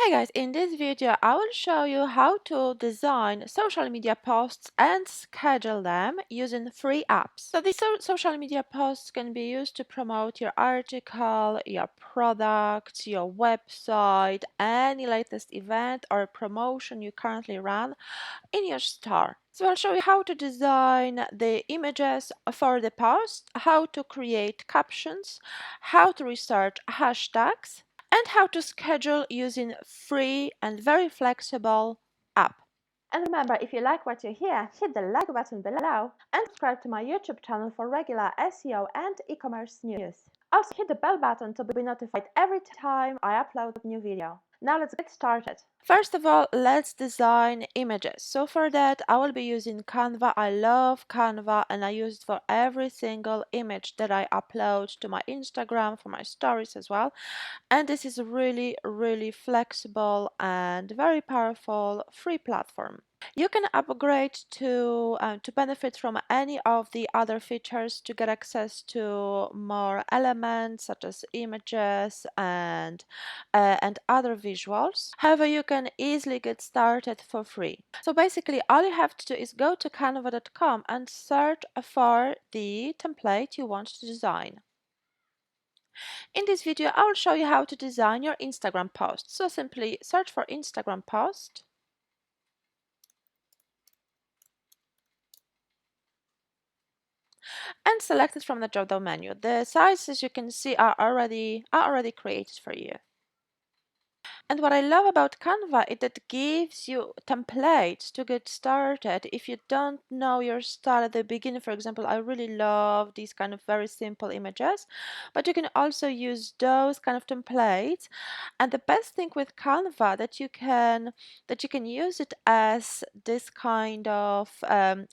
Hi guys, in this video I will show you how to design social media posts and schedule them using free apps. So these social media posts can be used to promote your article, your product, your website, any latest event or promotion you currently run in your store. So I'll show you how to design the images for the post, how to create captions, how to research hashtags, and how to schedule using free and very flexible app. And remember, if you like what you hear, hit the like button below and subscribe to my YouTube channel for regular SEO and e-commerce news. Also hit the bell button to be notified every time I upload a new video. Now let's get started. First of all, let's design images. So for that, I will be using Canva. I love Canva and I use it for every single image that I upload to my Instagram, for my stories as well. And this is a really flexible and very powerful free platform. You can upgrade to benefit from any of the other features to get access to more elements such as images and other visuals. However, you can easily get started for free. So basically, all you have to do is go to canva.com and search for the template you want to design. In this video, I will show you how to design your Instagram post. So simply search for Instagram post. And select it from the drop-down menu. The sizes you can see are already created for you. And what I love about Canva is that it gives you templates to get started. If you don't know your style at the beginning, for example, I really love these kind of very simple images, but you can also use those kind of templates. And the best thing with Canva that you can use it as this kind of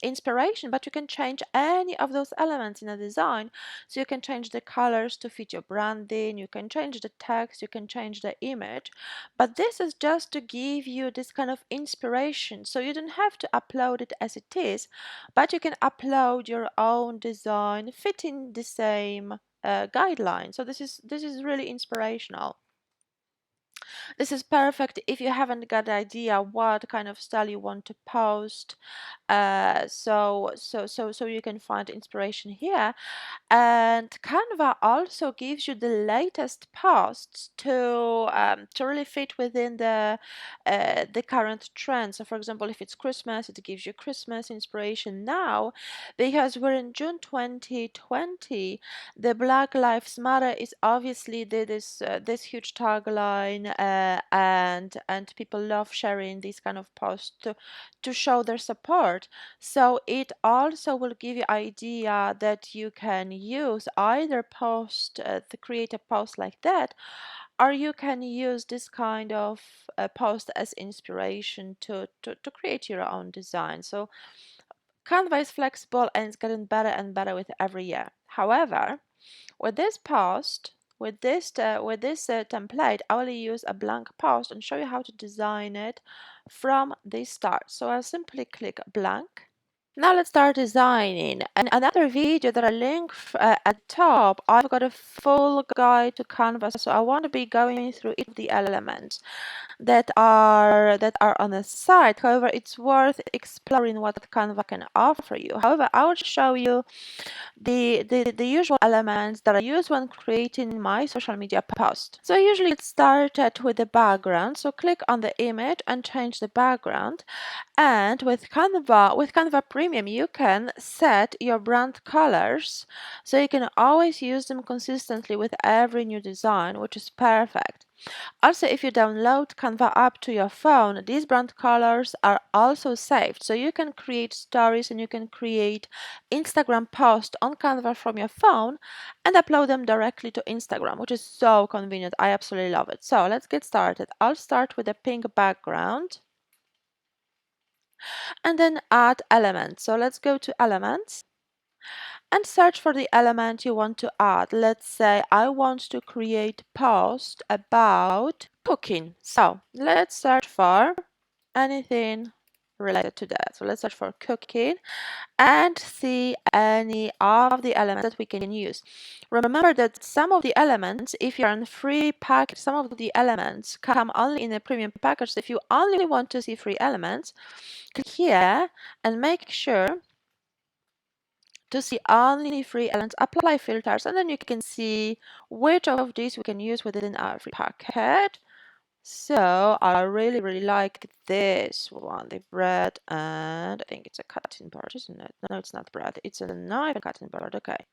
inspiration, but you can change any of those elements in a design. So you can change the colors to fit your branding, you can change the text, you can change the image. But this is just to give you this kind of inspiration. So you don't have to upload it as it is, but you can upload your own design fitting the same guideline. So this is really inspirational. This is perfect if you haven't got an idea what kind of style you want to post. So you can find inspiration here. And Canva also gives you the latest posts to really fit within the current trend. So for example, if it's Christmas, it gives you Christmas inspiration now. Because we're in June 2020, the Black Lives Matter is obviously this huge tagline, and people love sharing these kind of posts to show their support. So it also will give you idea that you can use either post to create a post like that, or you can use this kind of post as inspiration to create your own design. So Canva is flexible and it's getting better and better with every year. However, with this post, with this template, I will use a blank post and show you how to design it from the start. So I'll simply click blank. Now let's start designing. And another video that I link at the top, I've got a full guide to Canva, so I want to be going through each of the elements that are on the site. However, it's worth exploring what Canva can offer you. However, I will show you the usual elements that I use when creating my social media post. So I usually get started with the background. So click on the image and change the background. And with Canva Premium, you can set your brand colors, so you can always use them consistently with every new design, which is perfect. Also, if you download Canva app to your phone, these brand colors are also saved. So you can create stories and you can create Instagram posts on Canva from your phone and upload them directly to Instagram, which is so convenient. I absolutely love it. So let's get started. I'll start with a pink background and then add elements. So let's go to elements and search for the element you want to add. Let's say I want to create post about cooking. So let's search for anything related to that. So let's search for cooking and see any of the elements that we can use. Remember that some of the elements, if you're on free package, some of the elements come only in a premium package. So if you only want to see free elements, click here and make sure to see only free elements, apply filters, and then you can see which of these we can use within our free packet. So I really, really like this one, the bread, and I think it's a cutting board, isn't it? No, it's not bread. It's a knife and cutting board. Okay.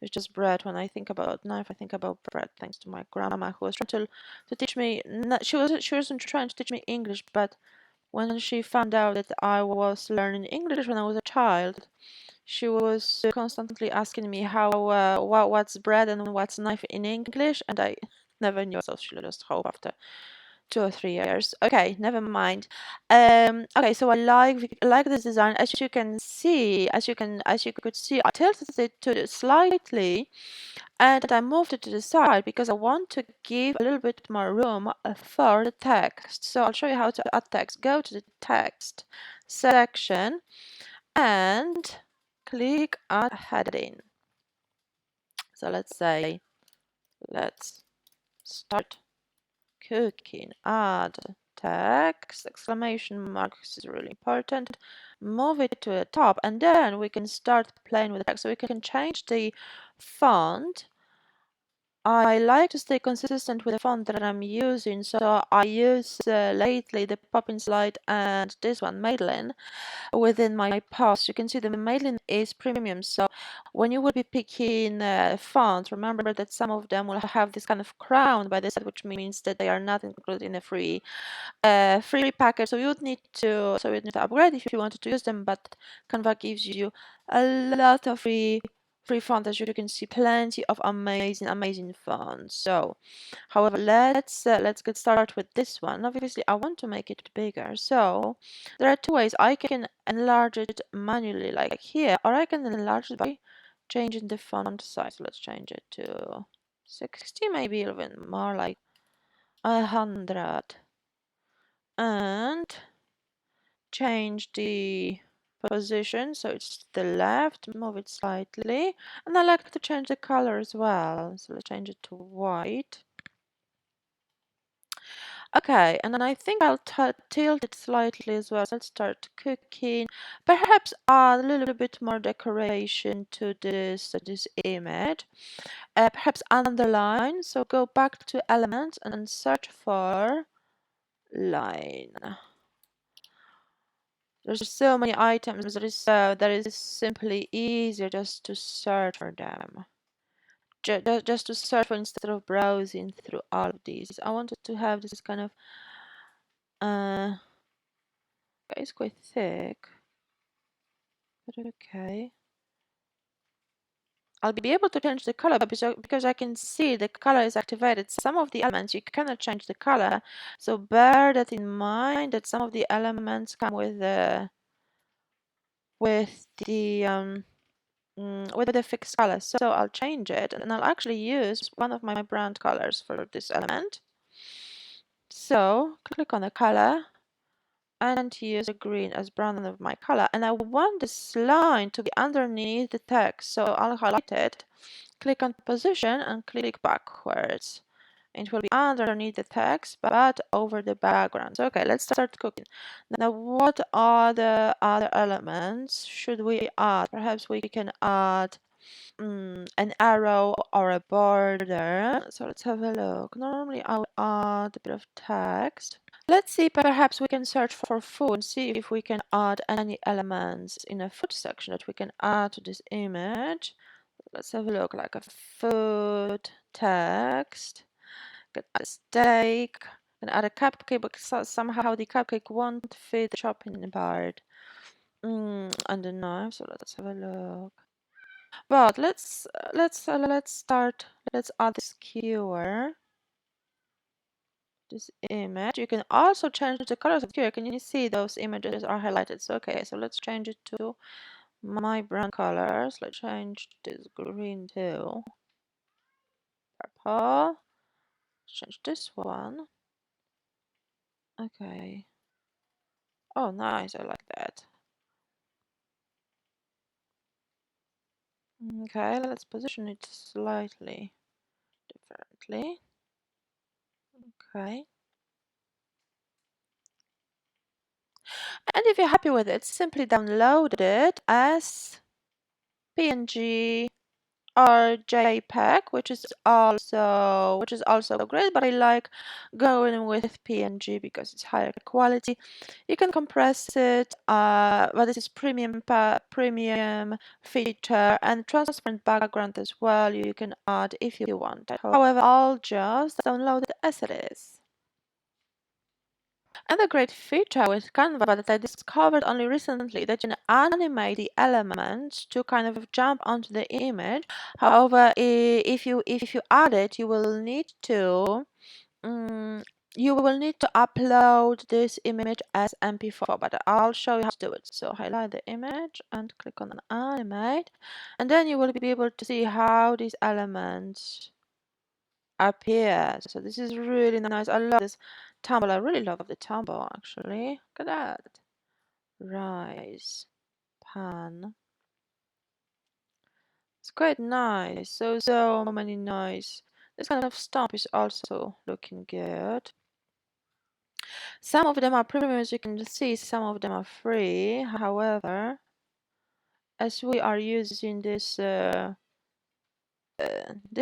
It's just bread. When I think about knife, I think about bread, thanks to my grandma who was trying to teach me. She wasn't trying to teach me English, but when she found out that I was learning English when I was a child, she was constantly asking me what's bread and what's knife in English, and I never knew, so she lost hope after 2 or 3 years. Okay, never mind. Okay, so I like this design. As you can see, as you could see, I tilted it to the slightly, and I moved it to the side because I want to give a little bit more room for the text. So I'll show you how to add text. Go to the text section and click add heading. So let's say, let's start cooking, add text, exclamation mark. This is really important. Move it to the top, and then we can start playing with the text. So we can change the font. I like to stay consistent with the font that I'm using, so I use lately the Poppin Slide and this one, Madeline, within my post. You can see the Madeline is premium, so when you will be picking fonts, remember that some of them will have this kind of crown by the side, which means that they are not included in a free package. So you'd need to upgrade if you wanted to use them, but Canva gives you a lot of free fonts. As you can see, plenty of amazing fonts. So, however, let's get started with this one. Obviously, I want to make it bigger. So there are two ways. I can enlarge it manually, like here, or I can enlarge it by changing the font size. Let's change it to 60, maybe even more, like 100, and change the position so it's to the left, move it slightly, and I like to change the color as well, so let's change it to white. Okay, and then I think I'll tilt it slightly as well. So let's start cooking. Perhaps add a little bit more decoration to this image. Perhaps underline. So go back to elements and search for line. There's so many items that is simply easier just to search for them. Just to search for instead of browsing through all of these. I wanted to have this kind of it's quite thick, but okay. I'll be able to change the color because I can see the color is activated. Some of the elements you cannot change the color, so bear that in mind that some of the elements come with the with a fixed color. So I'll change it and I'll actually use one of my brand colors for this element. So click on the color and use a green as brand of my color. And I want this line to be underneath the text. So I'll highlight it, click on position and click backwards. It will be underneath the text, but over the background. So, okay, let's start cooking. Now, what are the other elements should we add? Perhaps we can add an arrow or a border. So let's have a look. Normally I'll add a bit of text. Let's see, perhaps we can search for food and see if we can add any elements in a food section that we can add to this image. Let's have a look, like a food text. Can add a steak, can add a cupcake, but somehow the cupcake won't fit the shopping cart. And the knife, so let's have a look. But let's start. Let's add the skewer. This image. You can also change the colors of here. Can you see those images are highlighted? So okay, so let's change it to my brand colors. Let's change this green to purple. Change this one. Okay. Oh, nice. I like that. Okay, let's position it slightly differently. Okay. And if you're happy with it, simply download it as PNG or JPEG, which is also great, but I like going with PNG because it's higher quality. You can compress it, but this is premium feature, and transparent background as well. You can add if you want. However, I'll just download it as it is. Another great feature with Canva that I discovered only recently that you can animate the elements to kind of jump onto the image. However, if you add it, you will need to upload this image as MP4, but I'll show you how to do it. So highlight the image and click on animate, and then you will be able to see how these elements appear. So this is really nice. I love this tumble. I really love the tumble actually. Look at that. Rise, pan. It's quite nice. So many nice. This kind of stamp is also looking good. Some of them are premium, as you can see. Some of them are free. However, as we are using this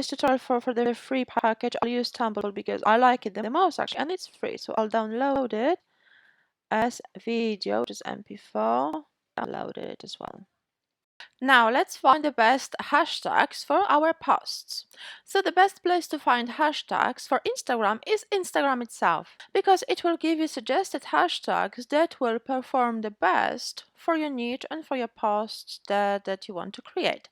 tutorial for the free package, I'll use Tumble because I like it the most actually, and it's free. So I'll download it as video, just MP4, download it as well. Now let's find the best hashtags for our posts. So the best place to find hashtags for Instagram is Instagram itself, because it will give you suggested hashtags that will perform the best for your niche and for your posts that you want to create.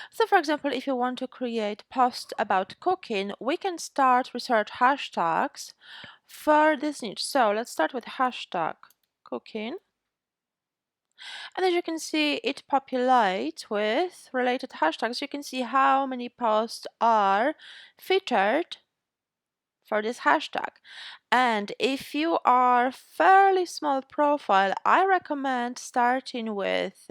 So for example, if you want to create posts about cooking, we can start research hashtags for this niche. So let's start with hashtag cooking. And as you can see, it populates with related hashtags. You can see how many posts are featured for this hashtag. And if you are fairly small profile, I recommend starting with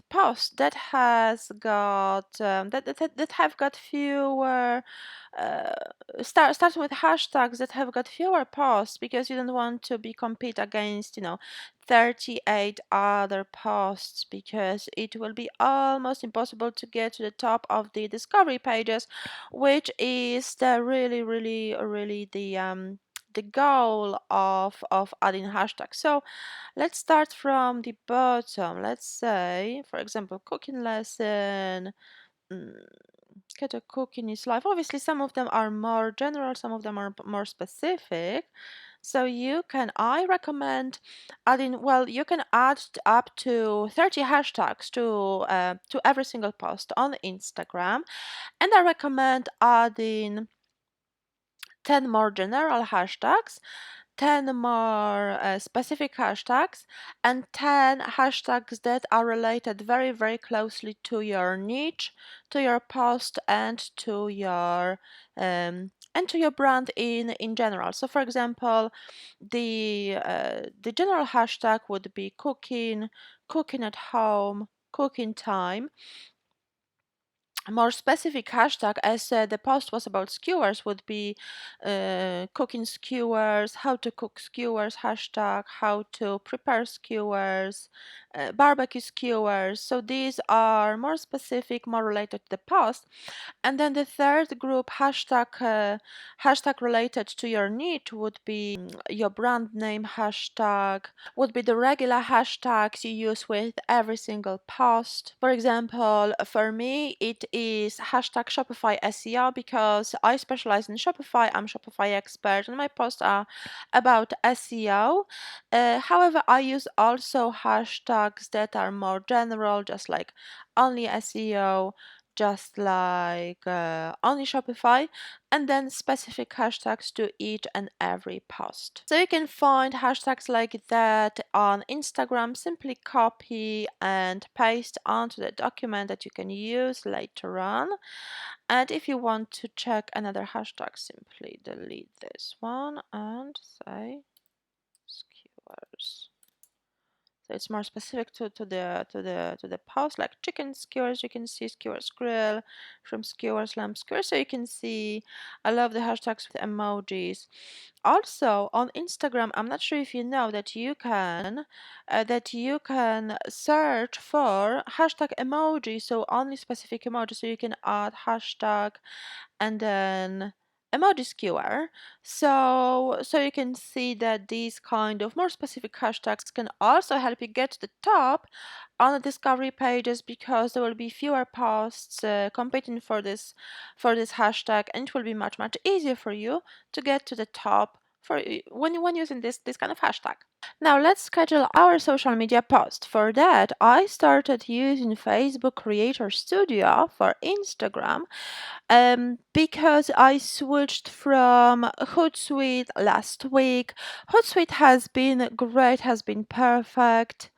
posts that has got that have got fewer uh, starting with hashtags that have got fewer posts, because you don't want to be compete against 38 other posts, because it will be almost impossible to get to the top of the discovery pages, which is the really the goal of adding hashtags. So let's start from the bottom. Let's say, for example, cooking lesson, mm, keto cooking is life. Obviously, some of them are more general, some of them are more specific. So I recommend adding, well, you can add up to 30 hashtags to every single post on Instagram. And I recommend adding 10 more general hashtags, 10 more specific hashtags, and 10 hashtags that are related very closely to your niche, to your post, and to your brand in general. So for example, the general hashtag would be cooking, cooking at home, cooking time. A more specific hashtag, as the post was about skewers, would be cooking skewers, how to cook skewers hashtag, how to prepare skewers, barbecue skewers. So these are more specific, more related to the post. And then the third group hashtag related to your niche would be your brand name hashtag, would be the regular hashtags you use with every single post. For example, for me, it is hashtag Shopify SEO, because I specialize in Shopify. I'm Shopify expert, and my posts are about SEO. However, I use also hashtags that are more general, just like only SEO, just like only Shopify, and then specific hashtags to each and every post. So you can find hashtags like that on Instagram. Simply copy and paste onto the document that you can use later on. And if you want to check another hashtag, simply delete this one and say skewers. So it's more specific to the post, like chicken skewers. You can see skewers grill, shrimp skewers, lamb skewers. So you can see I love the hashtags with emojis. Also on Instagram, I'm not sure if you know that you can search for hashtag emoji. So only specific emoji. So you can add hashtag and then emoji skewer. So you can see that these kind of more specific hashtags can also help you get to the top on the discovery pages, because there will be fewer posts competing for this hashtag, and it will be much easier for you to get to the top for when using this kind of hashtag. Now let's schedule our social media post. For that, I started using Facebook Creator Studio for Instagram, because I switched from Hootsuite last week. Hootsuite has been great, has been perfect.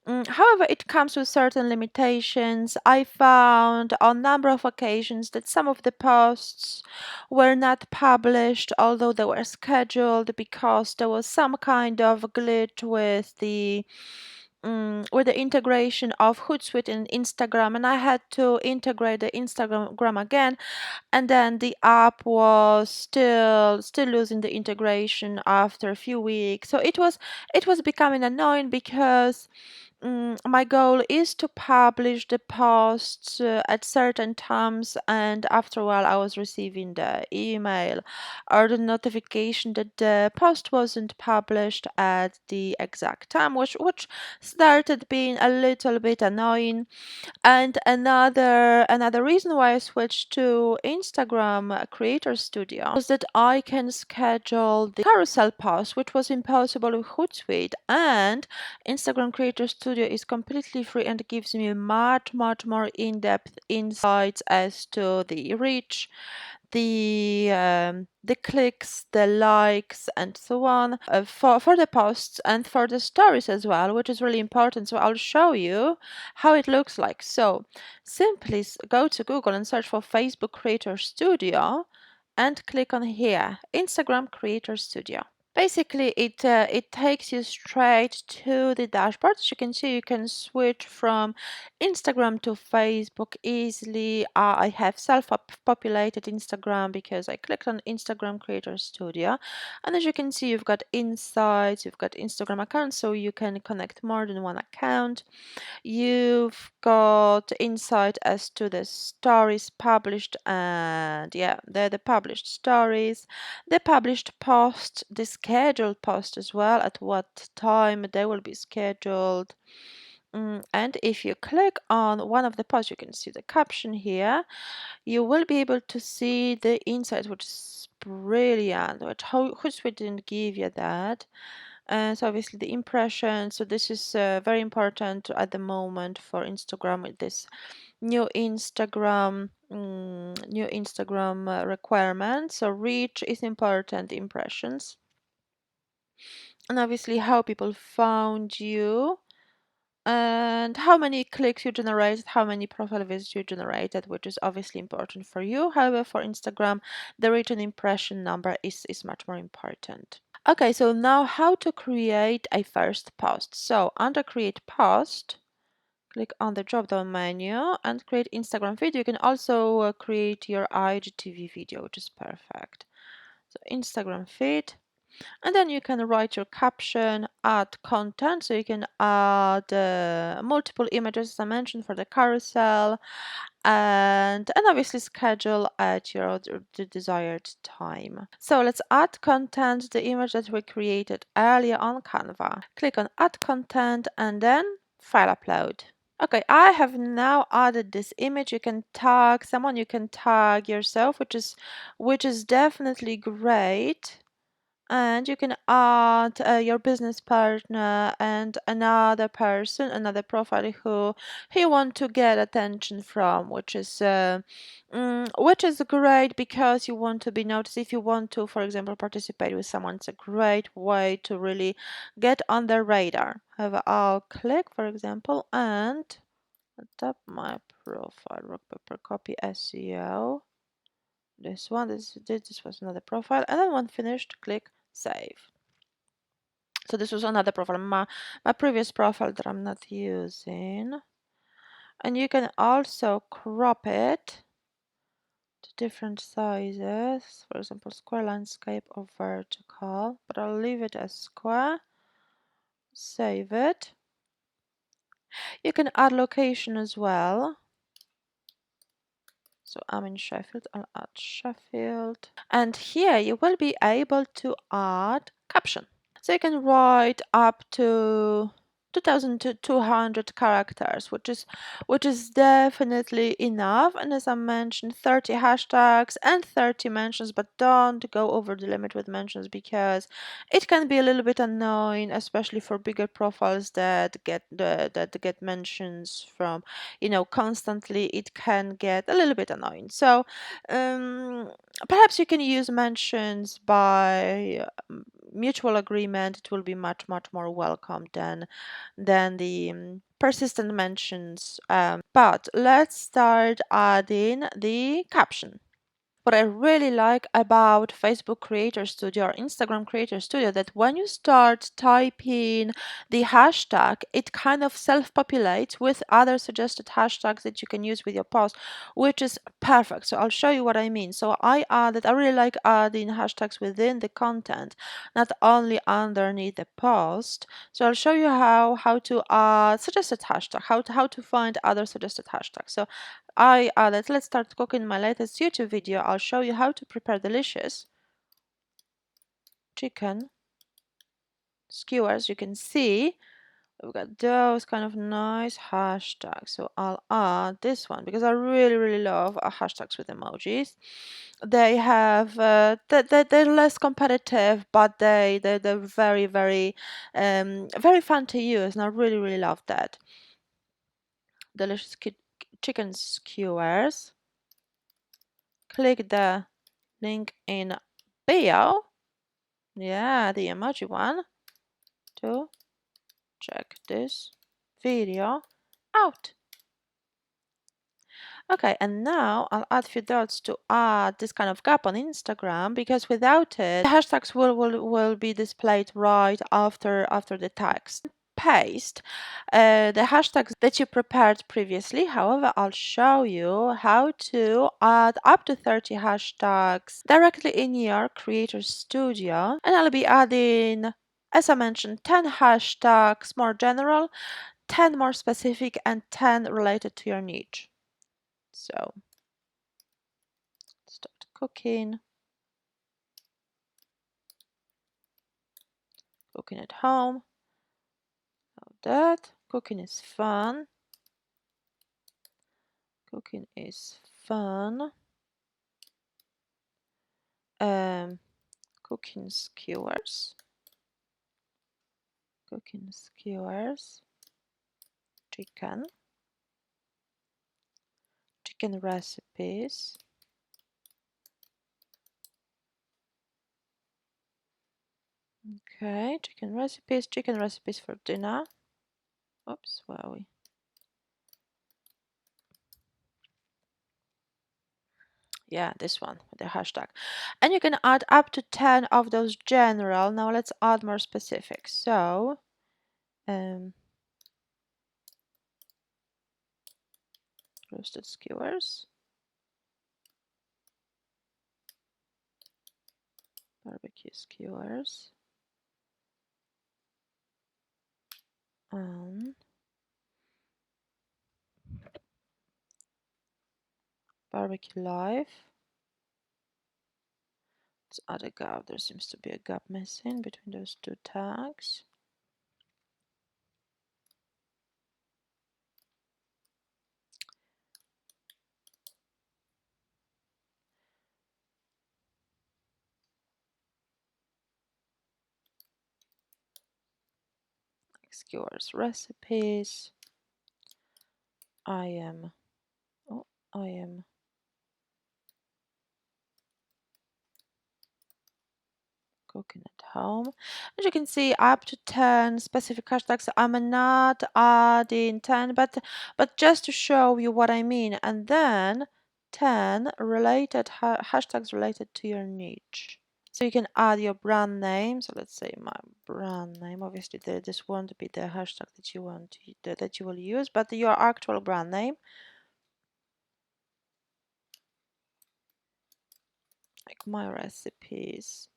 However, it comes with certain limitations. I found on a number of occasions that some of the posts were not published, although they were scheduled, because there was some kind of glitch with the integration of Hootsuite and Instagram, and I had to integrate the Instagram again, and then the app was still losing the integration after a few weeks. So it was becoming annoying, because my goal is to publish the posts at certain times, and after a while I was receiving the email or the notification that the post wasn't published at the exact time, which started being a little bit annoying. And another reason why I switched to Instagram Creator Studio was that I can schedule the carousel post, which was impossible with Hootsuite. And Instagram Creator Studio is completely free and gives me much more in-depth insights as to the reach, the clicks, the likes, and so on, for the posts and for the stories as well, which is really important. So I'll show you how it looks like. So simply go to Google and search for Facebook Creator Studio and click on here, Instagram Creator Studio. Basically, it takes you straight to the dashboard. As you can see, you switch from Instagram to Facebook easily. I have self-populated Instagram because I clicked on Instagram Creator Studio. And as you can see, you've got insights, you've got Instagram accounts, so you can connect more than one account. You've got insight as to the stories published, and yeah, they're the published stories, the published post, the scheduled post as well, at what time they will be scheduled. And if you click on one of the posts, you can see the caption here. You will be able to see the insights, which is brilliant, which Hootsuite didn't give you that. So obviously the impression. So this is very important at the moment for Instagram, with this new Instagram requirement. So reach is important, impressions, and obviously how people found you, and how many clicks you generated, how many profile visits you generated, which is obviously important for you. However, for Instagram, the reach and impression number is much more important. Okay, so now how to create a first post. So under create post, click on the drop down menu and create Instagram video. You can also create your IGTV video, which is perfect. So Instagram feed, and then you can write your caption, add content. So you can add multiple images, as I mentioned, for the carousel, and obviously schedule at the desired time. So let's add content, the image that we created earlier on Canva. Click on add content and then file upload. Okay, I have now added this image. You can tag someone, you can tag yourself, which is definitely great. And you can add your business partner and another person, another profile who you want to get attention from, which is great, because you want to be noticed. If you want to, for example, participate with someone, it's a great way to really get on their radar. However, I'll click, for example, and tap my profile, rock paper copy SEO. This one, this was another profile, and then when finished, click save. So this was another profile, my previous profile that I'm not using. And you can also crop it to different sizes, for example, square, landscape, or vertical, but I'll leave it as square. Save it. You can add location as well. So I'm in Sheffield, I'll add Sheffield. And here you will be able to add caption. So you can write up to 2200 characters, which is definitely enough. And as I mentioned, 30 hashtags and 30 mentions, but don't go over the limit with mentions because it can be a little bit annoying, especially for bigger profiles that get mentions from, constantly. It can get a little bit annoying. So perhaps you can use mentions by mutual agreement. It will be much more welcome than the persistent mentions. But let's start adding the caption. What I really like about Facebook Creator Studio or Instagram Creator Studio, that when you start typing the hashtag, it kind of self-populates with other suggested hashtags that you can use with your post, which is perfect. So I'll show you what I mean. So I really like adding hashtags within the content, not only underneath the post. So I'll show you how to add suggested hashtag, how to find other suggested hashtags. So I added, let's start cooking, my latest YouTube video. I'll show you how to prepare delicious chicken skewers. You can see we've got those kind of nice hashtags. So I'll add this one because I really love hashtags with emojis. They have they're less competitive, but they're very very fun to use, and I really love that. Delicious chicken skewers. Click the link in bio. Yeah, the emoji one, to check this video out. Okay, and now I'll add a few dots to add this kind of gap on Instagram, because without it, the hashtags will be displayed right after the tags. Paste the hashtags that you prepared previously. However, I'll show you how to add up to 30 hashtags directly in your Creator Studio, and I'll be adding, as I mentioned, 10 hashtags more general, 10 more specific, and 10 related to your niche. So start cooking at home. That cooking is fun. Cooking is fun. Cooking skewers. Cooking skewers. Chicken recipes. Okay, chicken recipes for dinner. Oops, where are we? Yeah, this one with the hashtag. And you can add up to 10 of those general. Now let's add more specific. So, roasted skewers. Barbecue skewers. Barbecue live. Let's add a gap. There seems to be a gap missing between those two tags. Skewers recipes. I am cooking at home. As you can see, up to 10 specific hashtags. I'm not adding 10, but just to show you what I mean. And then 10 related hashtags related to your niche. So you can add your brand name. So let's say my brand name. Obviously, this won't be the hashtag that you want that you will use, but your actual brand name, like my recipes.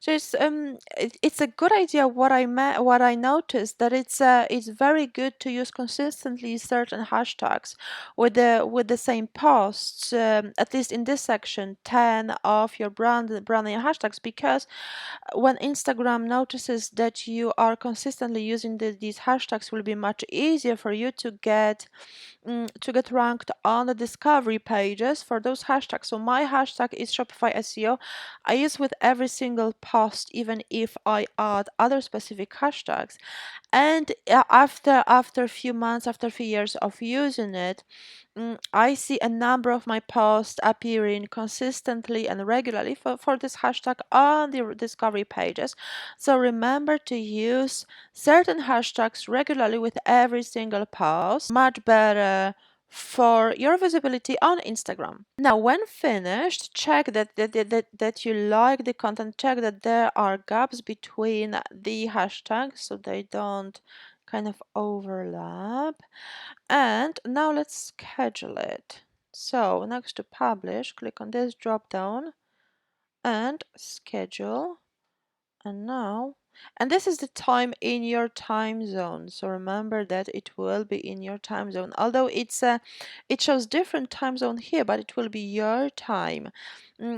So it's a good idea. What I noticed that it's very good to use consistently certain hashtags with the same posts. At least in this section, 10 of your branding hashtags, because when Instagram notices that you are consistently using these hashtags, will be much easier for you to get ranked on the discovery pages for those hashtags. So my hashtag is Shopify SEO. I use with every single post, even if I add other specific hashtags. And after a few months, after a few years of using it, I see a number of my posts appearing consistently and regularly for this hashtag on the discovery pages. So remember to use certain hashtags regularly with every single post. Much better for your visibility on Instagram. Now, when finished, check that you like the content, check that there are gaps between the hashtags so they don't kind of overlap. And now let's schedule it. So next to publish, click on this drop down and schedule. And now, and this is the time in your time zone. So remember that it will be in your time zone. Although it shows different time zone here, but it will be your time.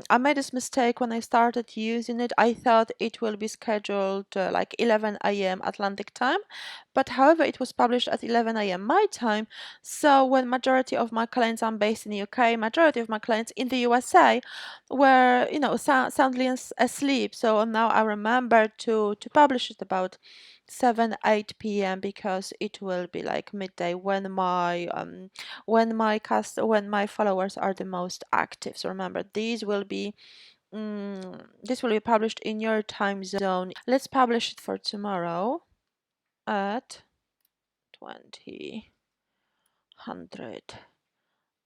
I made this mistake when I started using it. I thought it will be scheduled like 11 a.m. Atlantic time, but however, it was published at 11 a.m. my time. So when majority of my clients, I'm based in the UK, majority of my clients in the USA were, soundly asleep. So now I remember to publish it about 7-8 p.m. because it will be like midday when my followers are the most active. So remember, this will be published in your time zone. Let's publish it for tomorrow at 2000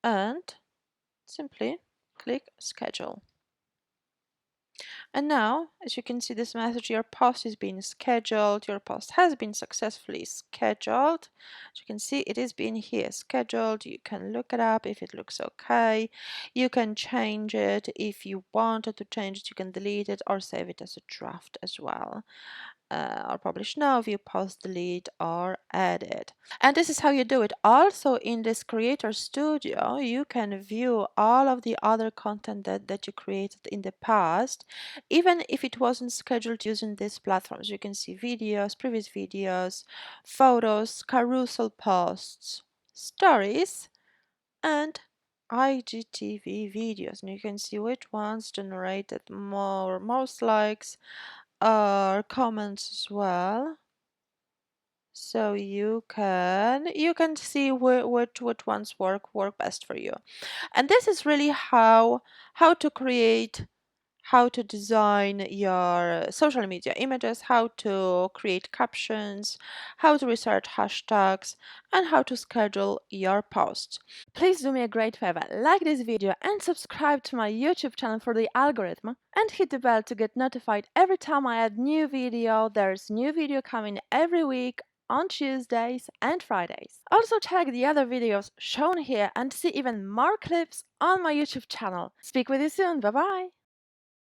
and simply click schedule. And now, as you can see this message, your post is being scheduled. Your post has been successfully scheduled. As you can see, it is being here scheduled. You can look it up if it looks okay. You can change it. If you wanted to change it, you can delete it or save it as a draft as well. Or publish now, view post, delete, or edit. And this is how you do it. Also in this Creator Studio, you can view all of the other content that you created in the past, even if it wasn't scheduled using these platforms. You can see videos, previous videos, photos, carousel posts, stories, and IGTV videos. And you can see which ones generated most likes or comments as well. So you can see which ones work best for you. And this is really how to create, how to design your social media images, how to create captions, how to research hashtags, and how to schedule your posts. Please do me a great favor, like this video and subscribe to my YouTube channel for the algorithm, and hit the bell to get notified every time I add new video. There's new video coming every week on Tuesdays and Fridays. Also check the other videos shown here and see even more clips on my YouTube channel. Speak with you soon. Bye bye.